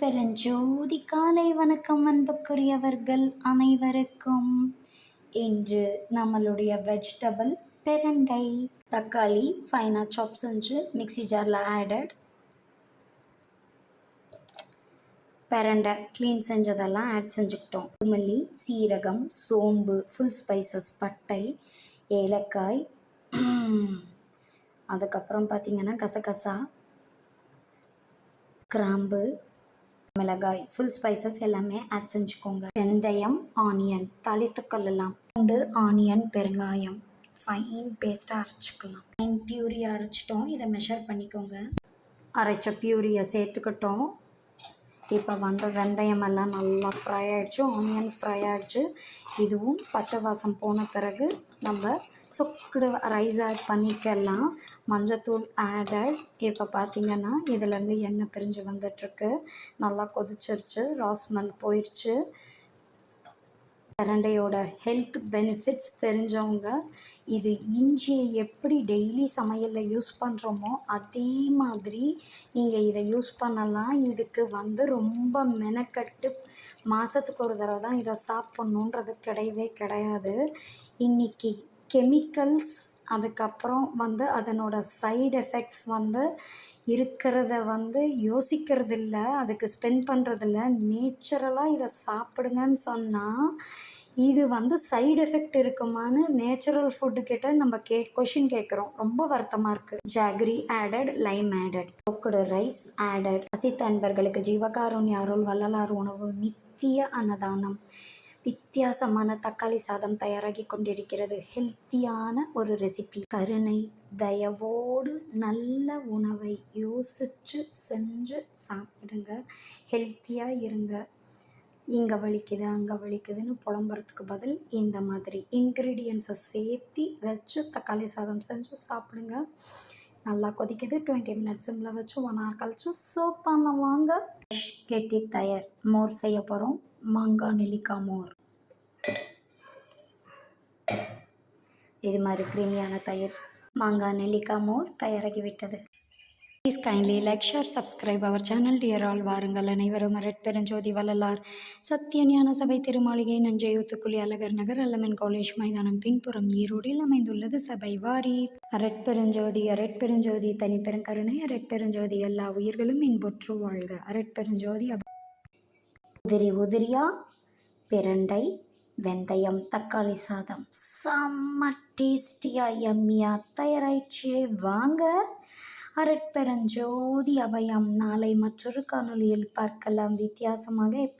அருட்பெருஞ்சோதி காலை வணக்கம் அன்புக்குரியவர்கள் அனைவருக்கும். இன்று நம்மளுடைய வெஜிடபிள் பிரண்டை. தக்காளி ஃபைனாக சாப் செஞ்சு மிக்ஸி ஜாரில் ஆடட். பிரண்டை க்ளீன் செஞ்சதெல்லாம் ஆட் செஞ்சுக்கிட்டோம். கொத்தமல்லி, சீரகம், சோம்பு, ஃபுல் ஸ்பைசஸ், பட்டை, ஏலக்காய், அதுக்கப்புறம் பார்த்திங்கன்னா கசகசா, கிராம்பு, மிளகாய், ஃபுல் ஸ்பைசஸ் எல்லாமே ஆட் செஞ்சுக்கோங்க. வெந்தயம், ஆனியன், தாளித்துக்கொள்ளலாம். பூண்டு, ஆனியன், பெருங்காயம் ஃபைன் பேஸ்ட்டாக அரைச்சிக்கலாம். ஃபைன் பியூரியாக அரைச்சிட்டோம். இதை மெஷர் பண்ணிக்கோங்க. அரைச்ச பியூரியை சேர்த்துக்கிட்டோம். இப்போ வெந்தயமெல்லாம் நல்லா ஃப்ரை ஆகிடுச்சு, ஆனியன் ஃப்ரை ஆகிடுச்சு. இதுவும் பச்சை வாசம் போன பிறகு நம்ம சுக்குடு ரைஸ் ஆட் பண்ணிக்கலாம். மஞ்சத்தூள் ஆடட். இப்போ பார்த்திங்கன்னா இதிலேருந்து எண்ணெய் பிரிஞ்சு வந்துட்டுருக்கு. நல்லா கொதிச்சிருச்சு, ராஸ்மல் போயிடுச்சு. பிரண்டையோட ஹெல்த் பெனிஃபிட்ஸ் தெரிஞ்சவங்க இது இஞ்சியை எப்படி டெய்லி சமையலில் யூஸ் பண்ணுறோமோ அதே மாதிரி நீங்கள் இதை யூஸ் பண்ணலாம். இதுக்கு ரொம்ப மெனக்கட்டு மாதத்துக்கு ஒரு தடவை தான் இதை சாப்பிட்ணுன்றது கிடையவே கிடையாது. இன்றைக்கி கெமிக்கல்ஸ், அதுக்கப்புறம் அதனோட சைடு எஃபெக்ட்ஸ் இருக்கிறத யோசிக்கிறதில்ல, அதுக்கு ஸ்பெண்ட் பண்ணுறதில்ல. நேச்சுரலாக இதை சாப்பிடுங்கன்னு சொன்னால் இது சைடு எஃபெக்ட் இருக்குமான்னு நேச்சுரல் ஃபுட்டு கிட்ட நம்ம கொஷின் கேட்குறோம். ரொம்ப வருத்தமாக இருக்குது. ஜாகரி ஆடட், லைம் ஆடட், தொக்குடு ரைஸ் ஆடட். பசித்த அன்பர்களுக்கு ஜீவகாருண்ய அருள் வள்ளலார் உணவு நித்திய அன்னதானம். வித்தியாசமான தக்காளி சாதம் தயாராகி கொண்டிருக்கிறது. ஹெல்த்தியான ஒரு ரெசிபி. கருணை தயவோடு நல்ல உணவை யோசித்து செஞ்சு சாப்பிடுங்க. ஹெல்த்தியாக இருங்க. இங்கே வலிக்குது அங்கே வலிக்குதுன்னு புலம்புறதுக்கு பதில் இந்த மாதிரி இன்க்ரீடியன்ஸை சேர்த்து வச்சு தக்காளி சாதம் செஞ்சு சாப்பிடுங்க. நல்லா கொதிக்குது. 20 மினிட்ஸ் சிம்மில் வச்சு 1 hour கழிச்சு சர்வ் பண்ண வாங்க. கெட்டி தயார். மோர் செய்ய போகிறோம். மாங்காய் நெல்லிக்காய் மோர். இது மாதிரி கிரீமியான தயிர் மாங்காய் நெல்லிக்காய் மோர் தயாராகிவிட்டது. Please kindly like, share, subscribe our channel. Dear all, வாருங்கள் அனைவரும் அருட்பெருஞ்சோதி வள்ளலார் சத்தியஞான சபை திருமாளிகை, நஞ்சையூத்துக்குழி, அழகர் நகர், அல்லமன் காலேஜ் மைதானம் பின்புறம், ஈரோடில் அமைந்துள்ளது சபை. வாரி அருட்பெருஞ்சோதி அருட்பெருஞ்சோதி தனிப்பெருங்கருணை அருட்பெருஞ்சோதி. எல்லா உயிர்களும் இன்புற்று வாழ்க. அருட்பெருஞ்சோதி. உதிரி உதிரியா பிரண்டை, வெந்தயம், தக்காளி சாதம் செம்ம டேஸ்டியாக எம்மியாக தயாராயிடுச்சு. வாங்க. அருட்பெருஞ்சோதி அபயம். நாளை மற்றொரு காணொளியில் பார்க்கலாம். வித்தியாசமாக